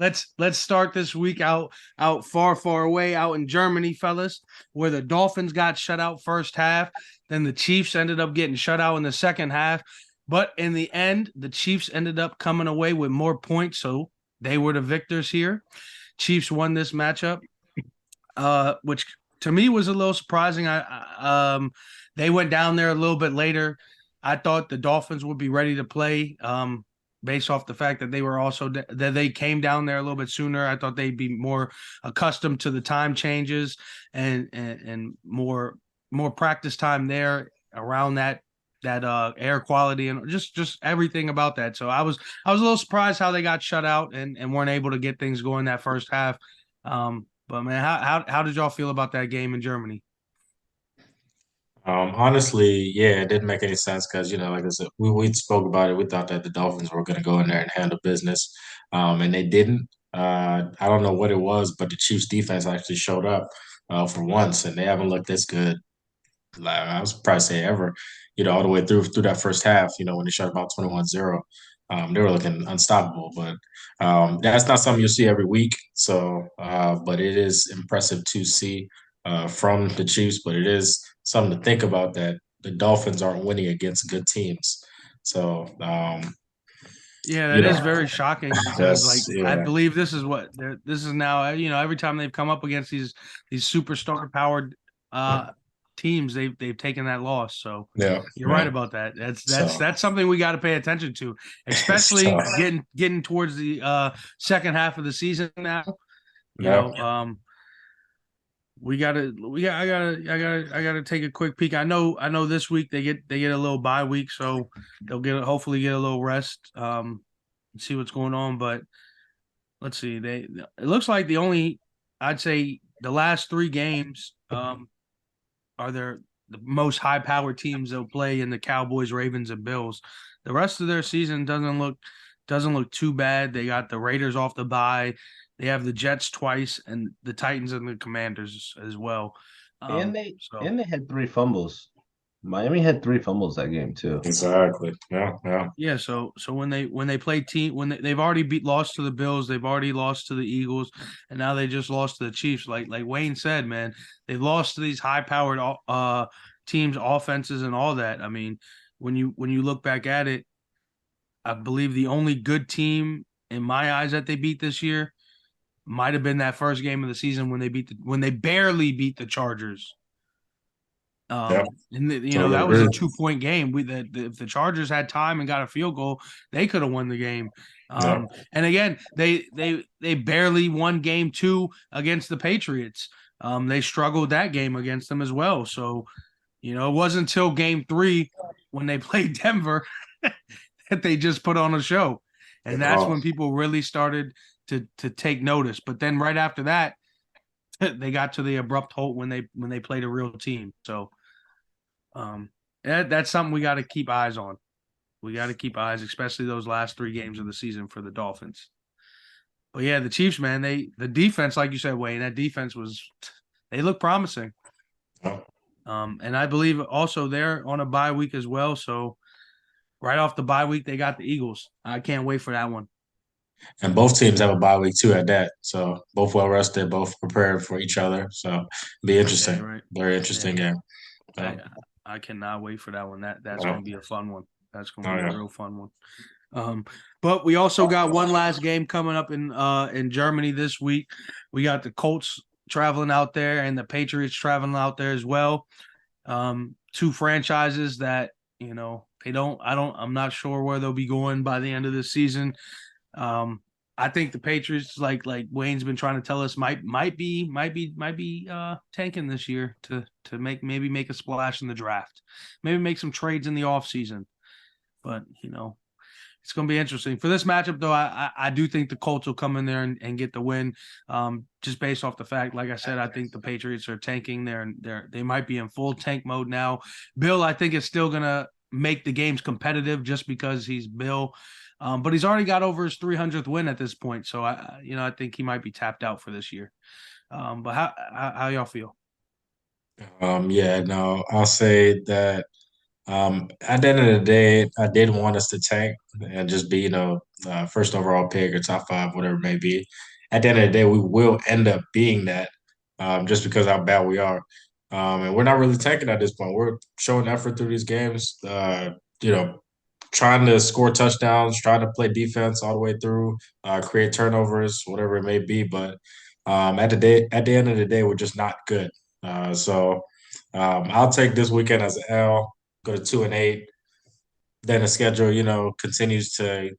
let's start this week out far away out in Germany, fellas, where the Dolphins got shut out first half. Then the Chiefs ended up getting shut out in the second half. But in the end, the Chiefs ended up coming away with more points, so they were the victors here. Chiefs won this matchup, which to me was a little surprising. They went down there a little bit later. I thought the Dolphins would be ready to play. Based off the fact that they were also that they came down there a little bit sooner. I thought they'd be more accustomed to the time changes and more practice time there around that air quality and just everything about that. So I was a little surprised how they got shut out and weren't able to get things going that first half. But man, how did y'all feel about that game in Germany? Honestly, yeah, it didn't make any sense because, like I said, we spoke about it. We thought that the Dolphins were going to go in there and handle business, and they didn't. I don't know what it was, but the Chiefs defense actually showed up for once, and they haven't looked this good. Like, I was surprised they ever, all the way through that first half, when they shot about 21-0. They were looking unstoppable, but that's not something you'll see every week. So, but it is impressive to see from the Chiefs, but it is something to think about that the Dolphins aren't winning against good teams. So, Yeah, you that know, is very shocking because like that's I yeah, believe this is now every time they've come up against these superstar powered teams they've taken that loss. So yeah, you're right yeah. about that. That's So, that's something we got to pay attention to, so especially getting towards the second half of the season now. You yeah, know, I gotta take a quick peek. I know this week they get a little bye week, so they'll hopefully get a little rest, and see what's going on. But let's see, it looks like I'd say the last three games are the most high powered teams they'll play in the Cowboys, Ravens, and Bills. The rest of their season doesn't look too bad. They got the Raiders off the bye. They have the Jets twice and the Titans and the Commanders as well. And they So and they had three fumbles. Miami had three fumbles that game too. exactly. Yeah, yeah, yeah, so when they play team they've already lost to the Bills, they've already lost to the Eagles, and now they just lost to the Chiefs. Like Wayne said, man, they've lost to these high powered teams, offenses, and all that. I mean, when you look back at it, I believe the only good team in my eyes that they beat this year might have been that first game of the season when they barely beat the Chargers. yeah. And Totally that was agree. a 2 point game. If the Chargers had time and got a field goal, they could have won the game. Yeah, And again, they barely won game two against the Patriots. They struggled that game against them as well. So, it wasn't until game three when they played Denver that they just put on a show. And that's oh, when people really started to take notice. But then right after that, they got to the abrupt halt when they played a real team. So that's something we got to keep eyes on. We got to keep eyes, especially those last three games of the season for the Dolphins. But yeah, the Chiefs, man, the defense, like you said, Wayne, that defense they look promising. yeah. And I believe also they're on a bye week as well. So right off the bye week, they got the Eagles. I can't wait for that one. And both teams have a bye week too at that. So both well rested, both prepared for each other. So be Yeah, interesting. you're right. Very Yeah, interesting game. I Yeah. I cannot wait for that one. That's Oh, going to be a fun one. That's going to oh be a yeah. real fun one. But we also got one last game coming up in Germany this week. We got the Colts traveling out there and the Patriots traveling out there as well. Two franchises that I'm not sure where they'll be going by the end of the season. Um, I think the Patriots, like Wayne's been trying to tell us, might be tanking this year to maybe make a splash in the draft, maybe make some trades in the offseason. But it's going to be interesting for this matchup, though. I do think the Colts will come in there and get the win, just based off the fact, like I said, I think the Patriots are tanking. They might be in full tank mode now. Bill, I think, is still going to make the games competitive just because he's Bill, but he's already got over his 300th win at this point. So I think he might be tapped out for this year. But how y'all feel? Yeah, no, I'll say that At the end of the day, I didn't want us to tank and just be, first overall pick or top five, whatever it may be. At the end of the day, we will end up being that, just because how bad we are. And we're not really tanking at this point. We're showing effort through these games, you know, trying to score touchdowns, trying to play defense all the way through, create turnovers, whatever it may be. But at the end of the day, we're just not good. I'll take this weekend as an L, go to 2-8. Then the schedule, continues to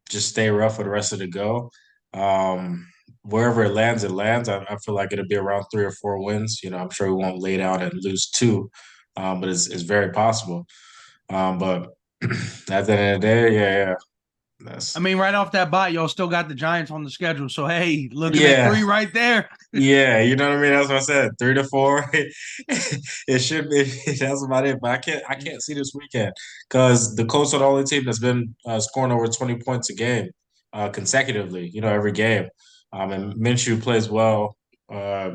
just stay rough for the rest of the go. Um, Wherever it lands, it lands. I feel like it'll be around 3 or 4 wins. I'm sure we won't lay down and lose two, but it's very possible. But at the end of the day, yeah. I That's mean, right off that bat, y'all still got the Giants on the schedule. So hey, looking at yeah, three right there. yeah. You know what I mean? That's what I said. 3 to 4. It should be. That's about it. But I can't see this weekend because the Colts are the only team that's been scoring over 20 points a game consecutively. Every game. And Minshew plays well. Uh,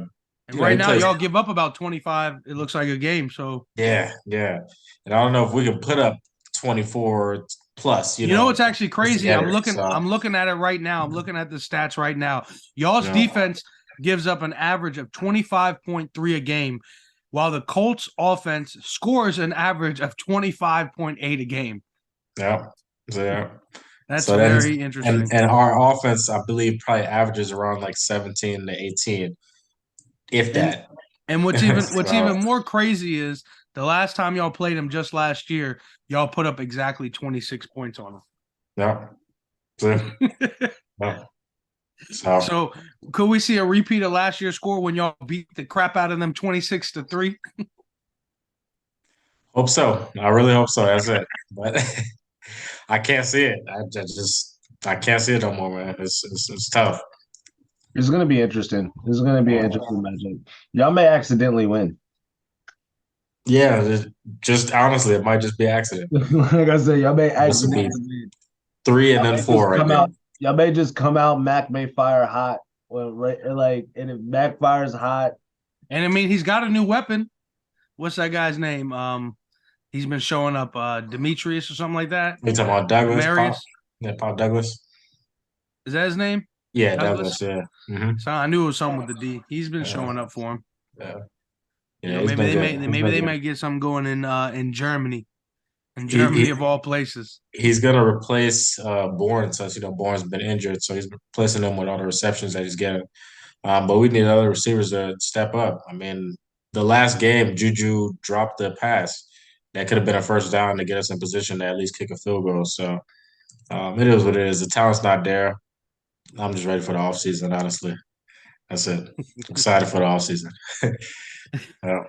And right he now, plays. y'all give up about 25. It looks like a game. So Yeah, yeah. And I don't know if we can put up 24 plus. you know what's actually Just to crazy? get I'm it. looking. So I'm looking at it right now. I'm looking at the stats right now. Y'all's defense gives up an average of 25.3 a game, while the Colts offense scores an average of 25.8 a game. yeah, so, yeah. That's So then, very and interesting. and our offense, I believe, probably averages around like 17 to 18, if And that. and what's even So more crazy is the last time y'all played them just last year, y'all put up exactly 26 points on yeah, so, them. yeah. So So could we see a repeat of last year's score when y'all beat the crap out of them 26-3? hope so. I really hope so. That's it. But I can't see it. I can't see it no more, man. It's tough. It's gonna be interesting. This is gonna be an interesting matchup. Y'all may accidentally win. Yeah, just honestly, it might just be an accident. Like I said, y'all may This would accidentally be win. three and Y'all then may just four right come there. out. Y'all may just come out. Mac may fire hot. Well, right, like, and if Mac fires hot, And I mean, he's got a new weapon. What's that guy's name? He's been showing up, Demetrius or something like that. You talking about Douglas, Pop? Demarius, Yeah, Pop Douglas. is that his name? Yeah, Douglas. Douglas. Yeah. Hmm. So I knew it was something with the D. He's been Yeah, showing up for him. yeah, You yeah. know, He's maybe been they good. may He's maybe been they good. might get something going in Germany. In He, Germany he of all places. he's gonna replace Bourne since Bourne's been injured, so he's replacing him with all the receptions that he's getting. But we need other receivers to step up. I mean, the last game, Juju dropped the pass that could have been a first down to get us in position to at least kick a field goal. So it is what it is. The talent's not there. I'm just ready for the offseason, honestly. That's it. Excited for the offseason. Yeah.